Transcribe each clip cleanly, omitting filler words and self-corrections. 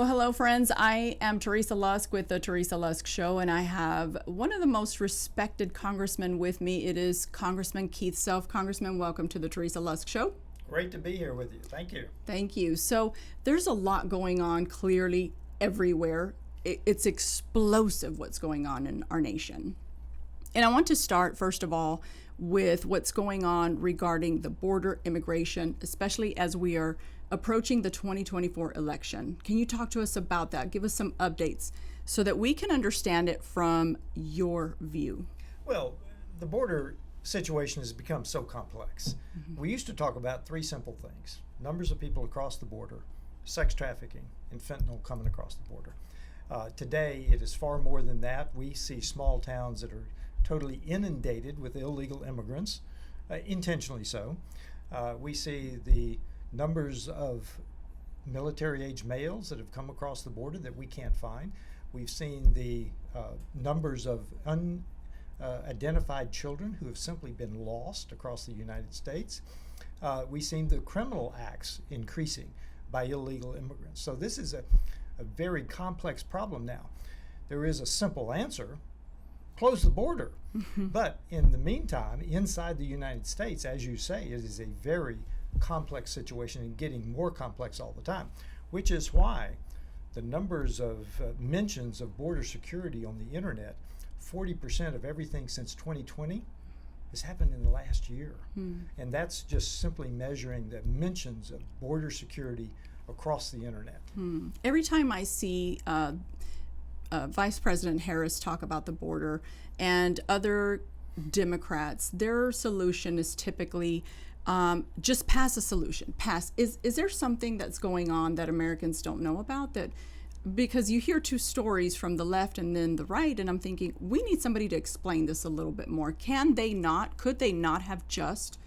Well, hello, friends. I am Teresa Lusk with the Teresa Lusk Show, and I have one of the most respected congressmen with me. It is Congressman Keith Self. Congressman, welcome to the Teresa Lusk Show. Great to be here with you. Thank you. Thank you. So there's a lot going on clearly everywhere. It's explosive what's going on in our nation. And I want to start, first of all, with what's going on regarding the border immigration, especially as we are approaching the 2024 election. Can you talk to us about that? Give us some updates so that we can understand it from your view. Well, the border situation has become so complex. We used to talk about three simple things: numbers of people across the border, sex trafficking, and fentanyl coming across the border. Today, it is far more than that. We see small towns that are totally inundated with illegal immigrants, intentionally so. We see the numbers of military-age males that have come across the border that we can't find. We've seen the numbers of unidentified children who have simply been lost across the United States. We've seen the criminal acts increasing by illegal immigrants. So this is a very complex problem now. There is a simple answer: close the border. But in the meantime, inside the United States, as you say, it is a very complex situation and getting more complex all the time, which is why the numbers of mentions of border security on the internet, 40% of everything since 2020 has happened in the last year. And that's just simply measuring the mentions of border security across the internet. Every time I see Vice President Harris talk about the border and other Democrats, their solution is typically just pass a solution. Is there something that's going on that Americans don't know about? That because you hear two stories from the left and then the right, and I'm thinking we need somebody to explain this a little bit more. Could they not have just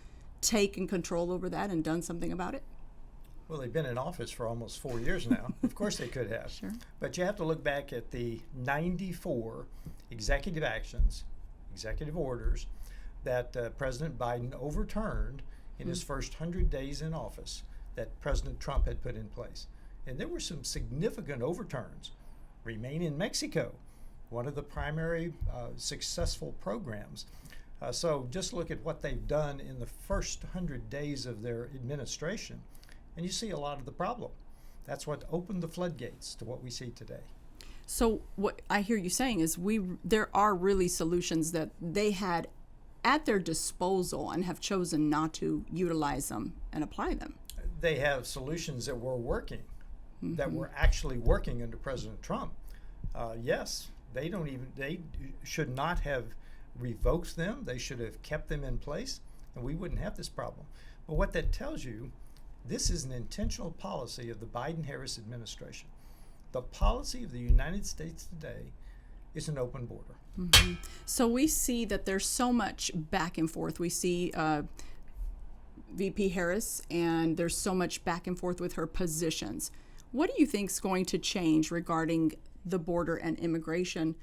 taken control over that and done something about it? Well, they've been in office for almost 4 years now. Of course they could have. Sure. But you have to look back at the 94 executive actions, executive orders that President Biden overturned in his first 100 days in office that President Trump had put in place. And there were some significant overturns. Remain in Mexico, one of the primary successful programs. So just look at what they've done in the first 100 days of their administration, and you see a lot of the problem. That's what opened the floodgates to what we see today. So what I hear you saying is there are really solutions that they had at their disposal and have chosen not to utilize them and apply them. They have solutions that were working, that were actually working under President Trump. Yes, they should not have revoked them. They should have kept them in place, and we wouldn't have this problem. But what that tells you, this is an intentional policy of the Biden-Harris administration. The policy of the United States today is an open border. So we see that there's so much back and forth. We see VP Harris, and there's so much back and forth with her positions. What do you think is going to change regarding the border and immigration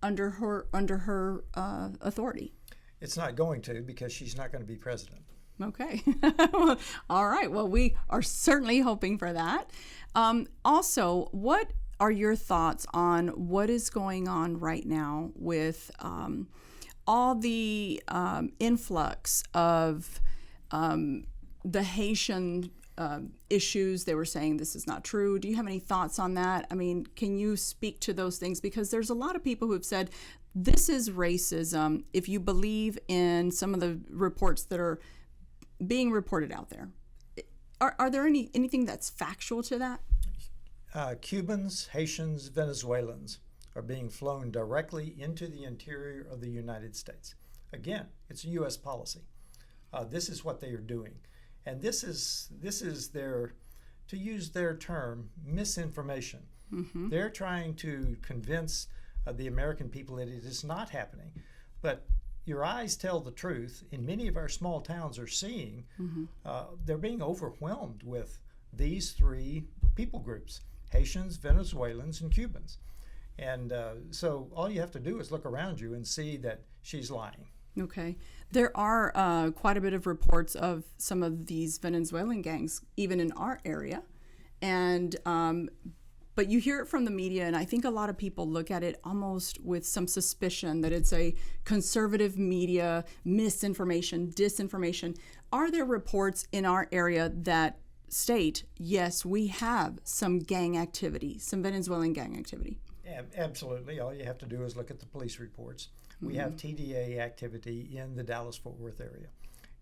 under her authority? It's not going to, because she's not going to be president. Okay. All right. Well, we are certainly hoping for that. Also, what are your thoughts on what is going on right now with all the influx of the Haitian issues? They were saying this is not true. Do you have any thoughts on that? I mean, can you speak to those things? Because there's a lot of people who have said this is racism if you believe in some of the reports that are being reported out there. Are there anything that's factual to that? Cubans, Haitians, Venezuelans are being flown directly into the interior of the United States. Again, it's a U.S. policy. This is what they are doing. And this is their, to use their term, misinformation. They're trying to convince the American people that it is not happening. But your eyes tell the truth. In many of our small towns are seeing, they're being overwhelmed with these three people groups: Haitians, Venezuelans, and Cubans. And so all you have to do is look around you and see that she's lying. Okay. There are quite a bit of reports of some of these Venezuelan gangs, even in our area. And but you hear it from the media, and I think a lot of people look at it almost with some suspicion that it's a conservative media, misinformation, disinformation. Are there reports in our area that state, yes, we have some gang activity, some Venezuelan gang activity? Absolutely. All you have to do is look at the police reports. We have TDA activity in the Dallas-Fort Worth area.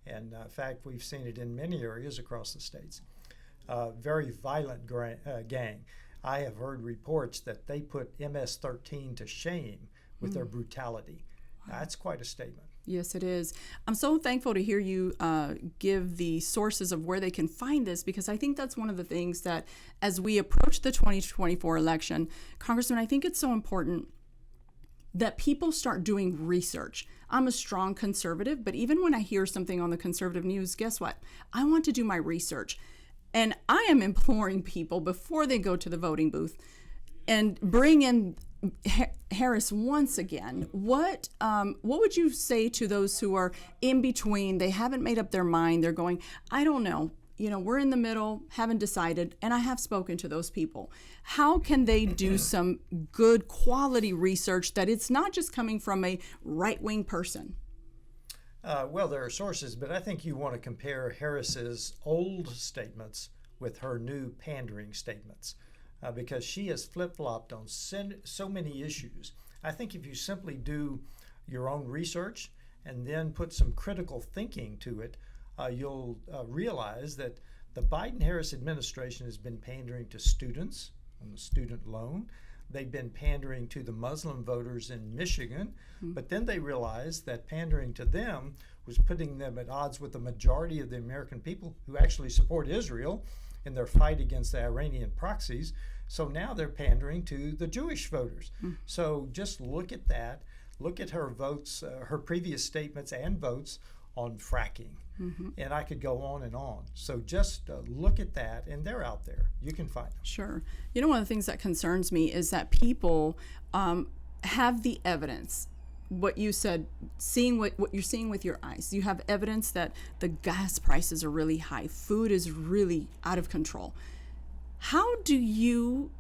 And in fact, we've seen it in many areas across the states. Very violent gang. I have heard reports that they put MS-13 to shame with their brutality. That's quite a statement. Yes, it is. I'm so thankful to hear you give the sources of where they can find this, because I think that's one of the things that, as we approach the 2024 election, Congressman, I think it's so important that people start doing research. I'm a strong conservative, but even when I hear something on the conservative news, guess what? I want to do my research. And I am imploring people before they go to the voting booth and bring in Harris once again. What would you say to those who are in between? They haven't made up their mind. They're going, I don't know. We're in the middle, haven't decided, and I have spoken to those people. How can they do some good quality research that it's not just coming from a right-wing person? Well, there are sources, but I think you want to compare Harris's old statements with her new pandering statements, because she has flip-flopped on so many issues. I think if you simply do your own research and then put some critical thinking to it, you'll realize that the Biden-Harris administration has been pandering to students on the student loan. They've been pandering to the Muslim voters in Michigan, but then they realized that pandering to them was putting them at odds with the majority of the American people who actually support Israel in their fight against the Iranian proxies. So now they're pandering to the Jewish voters. So just look at that. Look at her votes, her previous statements and votes on fracking. And I could go on and on. So just look at that, and they're out there. You can find them. Sure. One of the things that concerns me is that people have the evidence. What you said, seeing what you're seeing with your eyes. You have evidence that the gas prices are really high. Food is really out of control. How do you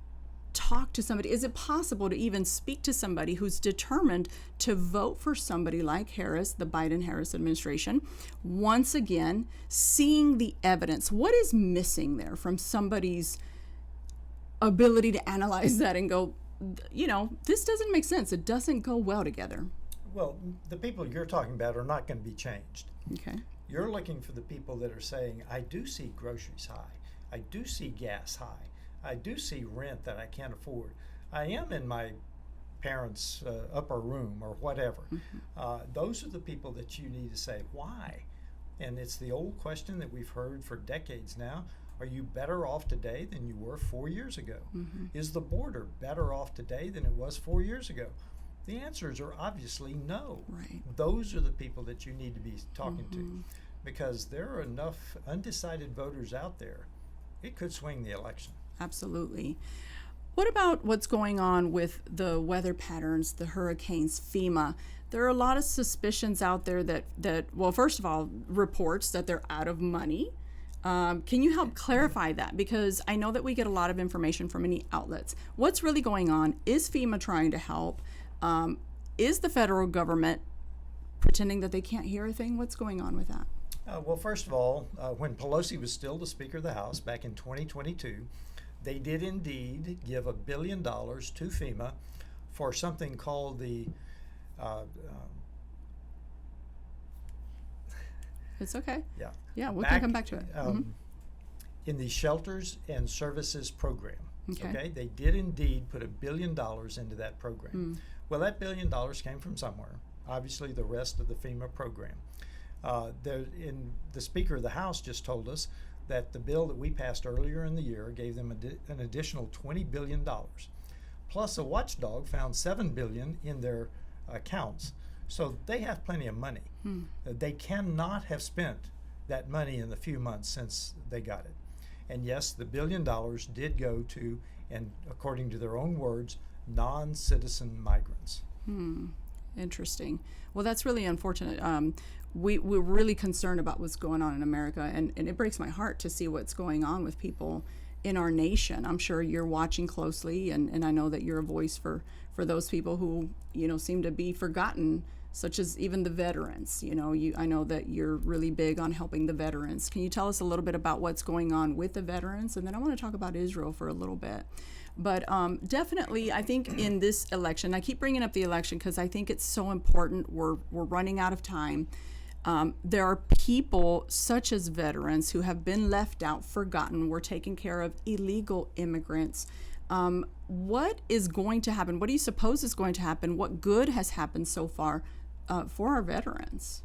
talk to somebody? Is it possible to even speak to somebody who's determined to vote for somebody like Harris, the Biden-Harris administration? Once again, seeing the evidence, what is missing there from somebody's ability to analyze that and go, this doesn't make sense. It doesn't go well together. Well, the people you're talking about are not going to be changed. Okay. You're looking for the people that are saying, I do see groceries high. I do see gas high. I do see rent that I can't afford. I am in my parents' upper room or whatever. Those are the people that you need to say, why? And it's the old question that we've heard for decades now. Are you better off today than you were 4 years ago? Is the border better off today than it was 4 years ago? The answers are obviously no. Right. Those are the people that you need to be talking to, because there are enough undecided voters out there. It could swing the election. Absolutely. What about what's going on with the weather patterns, the hurricanes, FEMA? There are a lot of suspicions out there that well, first of all, reports that they're out of money. Can you help clarify that? Because I know that we get a lot of information from many outlets. What's really going on? Is FEMA trying to help? Is the federal government pretending that they can't hear a thing? What's going on with that? Well, first of all, when Pelosi was still the Speaker of the House back in 2022, they did indeed give $1 billion to FEMA for something called the It's okay. Yeah, we can come back to it. In the Shelters and Services Program. Okay. They did indeed put $1 billion into that program. Well, that $1 billion came from somewhere. Obviously, the rest of the FEMA program. The Speaker of the House just told us that the bill that we passed earlier in the year gave them an additional $20 billion. Plus, a watchdog found $7 billion in their accounts. So they have plenty of money. They cannot have spent that money in the few months since they got it. And yes, the $1 billion did go to, and according to their own words, non-citizen migrants. Interesting. Well, that's really unfortunate. We're really concerned about what's going on in America, and it breaks my heart to see what's going on with people in our nation. I'm sure you're watching closely, and I know that you're a voice for those people who, seem to be forgotten, such as even the veterans. I know that you're really big on helping the veterans. Can you tell us a little bit about what's going on with the veterans? And then I want to talk about Israel for a little bit. But definitely, I think in this election, I keep bringing up the election because I think it's so important. We're running out of time. There are people such as veterans who have been left out, forgotten. We're taking care of illegal immigrants. What is going to happen? What do you suppose is going to happen? What good has happened so far for our veterans?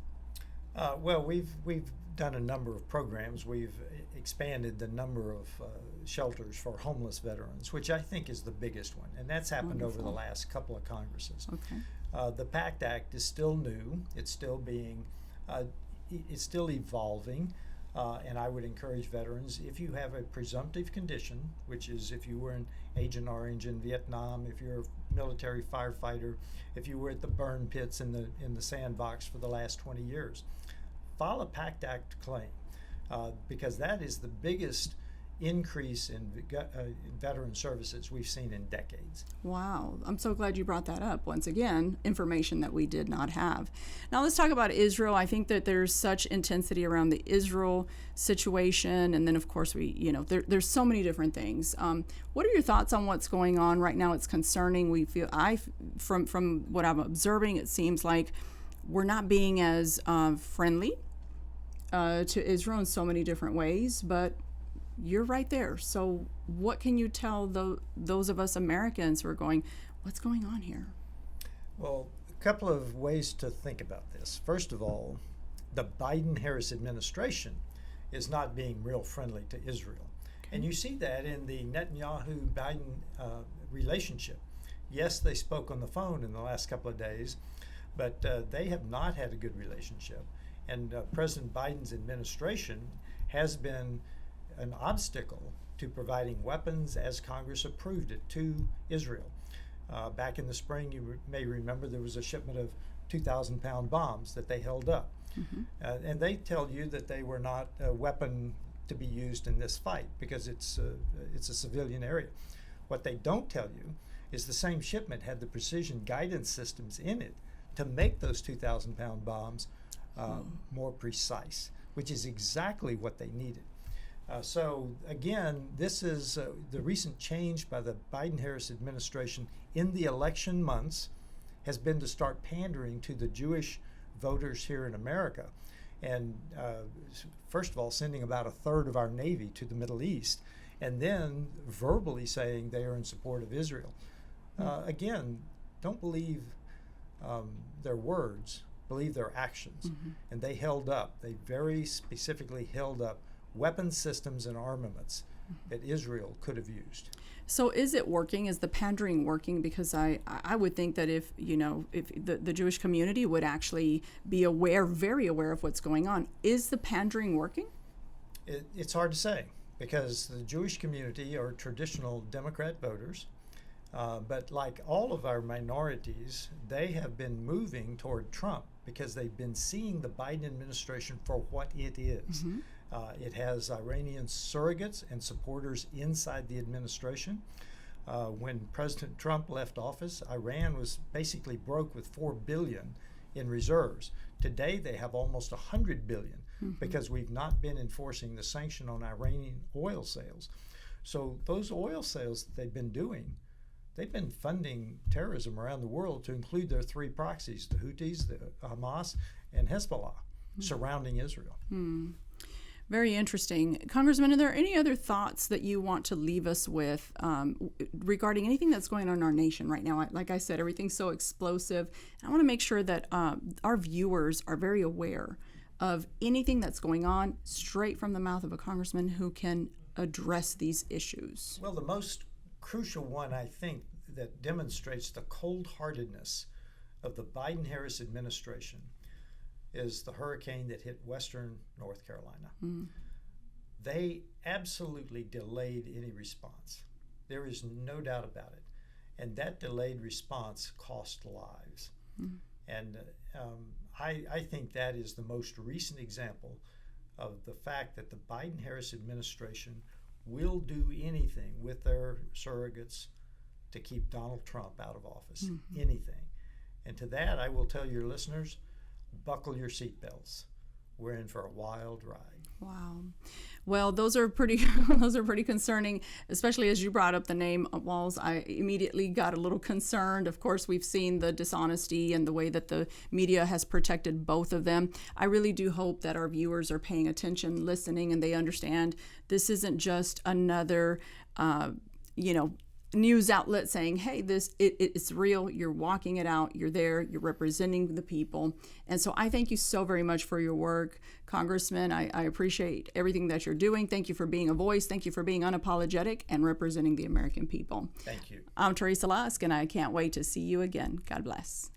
Well, we've done a number of programs. We've expanded the number of shelters for homeless veterans, which I think is the biggest one, and that's happened Wonderful. over the last couple of Congresses. Okay. The PACT Act is still new. It's still it's still evolving, and I would encourage veterans, if you have a presumptive condition, which is if you were an Agent Orange in Vietnam, if you're a military firefighter, if you were at the burn pits in the sandbox for the last 20 years, file a PACT Act claim, because that is the biggest increase in veteran services we've seen in decades. Wow. I'm so glad you brought that up. Once again, information that we did not have. Now let's talk about Israel. I think that there's such intensity around the Israel situation. And then, of course, there's so many different things. What are your thoughts on what's going on right now? It's concerning. From what I'm observing, it seems like we're not being as friendly to Israel in so many different ways, but you're right there. So what can you tell those of us Americans who are going, what's going on here? Well, a couple of ways to think about this. First of all, the Biden-Harris administration is not being real friendly to Israel. Okay. And you see that in the Netanyahu-Biden relationship. Yes, they spoke on the phone in the last couple of days, but they have not had a good relationship. And President Biden's administration has been an obstacle to providing weapons as Congress approved it to Israel. Back in the spring, you may remember there was a shipment of 2,000-pound bombs that they held up. Mm-hmm. And they tell you that they were not a weapon to be used in this fight because it's a civilian area. What they don't tell you is the same shipment had the precision guidance systems in it to make those 2,000-pound bombs more precise, which is exactly what they needed. So again, this is the recent change by the Biden-Harris administration in the election months has been to start pandering to the Jewish voters here in America. And first of all, sending about a third of our Navy to the Middle East, and then verbally saying they are in support of Israel. Again, don't believe their words, believe their actions. Mm-hmm. And they held up, they very specifically held up weapon systems and armaments that Israel could have used. So is it working? Is the pandering working? Because I would think that if the Jewish community would actually be very aware of what's going on. Is the pandering working? It's hard to say because the Jewish community are traditional Democrat voters. But like all of our minorities, they have been moving toward Trump because they've been seeing the Biden administration for what it is. Mm-hmm. It has Iranian surrogates and supporters inside the administration. When President Trump left office, Iran was basically broke with $4 billion in reserves. Today, they have almost $100 billion because we've not been enforcing the sanction on Iranian oil sales. So those oil sales that they've been doing, they've been funding terrorism around the world to include their three proxies, the Houthis, the Hamas, and Hezbollah, surrounding Israel. Very interesting. Congressman, are there any other thoughts that you want to leave us with regarding anything that's going on in our nation right now? Like I said, everything's so explosive. I want to make sure that our viewers are very aware of anything that's going on straight from the mouth of a congressman who can address these issues. Well, the most crucial one, I think, that demonstrates the cold-heartedness of the Biden-Harris administration is the hurricane that hit western North Carolina. They absolutely delayed any response. There is no doubt about it. And that delayed response cost lives. And I think that is the most recent example of the fact that the Biden-Harris administration will do anything with their surrogates to keep Donald Trump out of office. Anything. And to that, I will tell your listeners, buckle your seatbelts. We're in for a wild ride. Wow. Well, those are pretty concerning, especially as you brought up the name Walz. I immediately got a little concerned. Of course, we've seen the dishonesty and the way that the media has protected both of them. I really do hope that our viewers are paying attention, listening, and they understand this isn't just another, news outlet saying, hey, it's real, you're walking it out, you're there, you're representing the people. And so I thank you so very much for your work, Congressman. I appreciate everything that you're doing. Thank you for being a voice. Thank you for being unapologetic and representing the American people. Thank you. I'm Teresa Lusk, and I can't wait to see you again. God bless.